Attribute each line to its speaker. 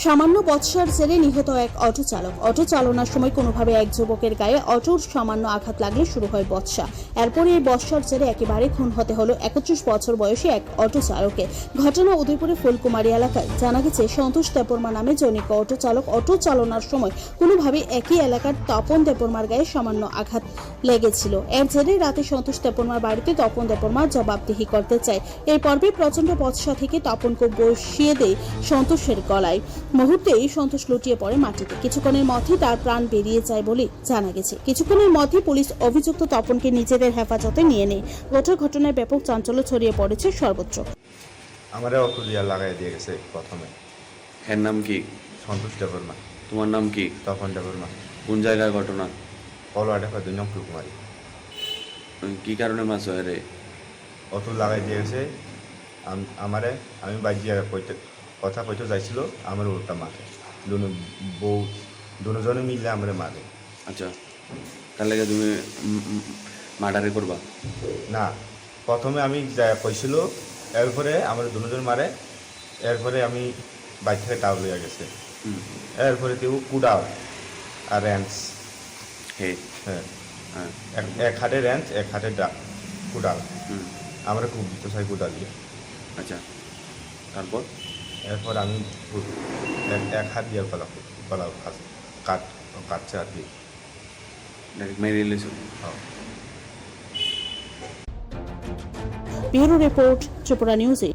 Speaker 1: সামান্য বচসার জেরে নিহত এক অটো চালক। অটো চালনার সময় কোনোভাবে এক যুবকের গায়ে অটোর সামান্য আঘাত লাগলে শুরু হয় বচসা। এরপরে এই বচসার জেরে একেবারে খুন হতে হলো 31 বছর বয়সী এক অটো চালকের। ঘটনা উদয়পুরে ফুলকুমারী এলাকায়। জানা গেছে, সন্তোষ দেববর্মা নামে জনৈক অটো চালক অটো চালনার সময় কোনোভাবে একই এলাকার তপন দেববর্মার গায়ে সামান্য আঘাত লেগেছিল। এর জেরে রাতে সন্তোষ দেববর্মার বাড়িতে তপন দেববর্মা জবাবদিহি করতে চায়। এই পর্বে প্রচন্ড বচসা থেকে তপনকে বসিয়ে দেয় সন্তোষের গলায়। মুহূর্তেই সন্তোষ লুটিয়ে পড়ে মাটিতে। কিছুক্ষণের মধ্যেই তার প্রাণ বেরিয়ে যায় বলে জানা গেছে। কিছুক্ষণের মধ্যে পুলিশ অভিযুক্ত তপনকে নিজেদের হেফাজতে নিয়ে নেয়। গোটা ঘটনায় ব্যাপক চাঞ্চল্য ছড়িয়ে পড়েছে সর্বত্র।
Speaker 2: আমারে অটো দিয়া লাগাই দিয়ে গেছে প্রথমে।
Speaker 3: এর নাম কি?
Speaker 2: সন্তোষ দেববর্মা।
Speaker 3: তোমার নাম কি?
Speaker 2: তপন দেববর্মা।
Speaker 3: কোন জায়গার ঘটনা?
Speaker 2: কলওয়াটা 2 নং ফুলকুমারী।
Speaker 3: কি কারণে মাছ হয় রে?
Speaker 2: অটো লাগাই দিয়ে গেছে আমারে। আমি বাজিয়া কথা কইতে যাইছিল, আমার ওটা মারে। দুজনে মিলে আমারে মারে।
Speaker 3: আচ্ছা, তার লাগে তুমি মার্ডারে করবা?
Speaker 2: না, প্রথমে আমি যা কইছিল, এরপরে আমার দুজন মারে। এরপরে আমি বাইক থেকে টাও লইয়া গেছে। এরপরে কেউ কুড়াল আর র্যাঞ্চ।
Speaker 3: হ্যাঁ
Speaker 2: হ্যাঁ,
Speaker 3: হ্যাঁ।
Speaker 2: এক হাতে র্যাঞ্চ, এক হাতে কুড়াল। আমরা খুব দিতে চাই কুড়াল দিয়ে।
Speaker 3: আচ্ছা, তারপর?
Speaker 2: এরপর আমি এক হাত দিয়ে কলাও কাটছে আর কি।
Speaker 3: ডাইরেক্ট মেরে এলেছো?
Speaker 2: হ্যাঁ।
Speaker 1: ব্যুরো রিপোর্ট, ত্রিপুরা নিউজে।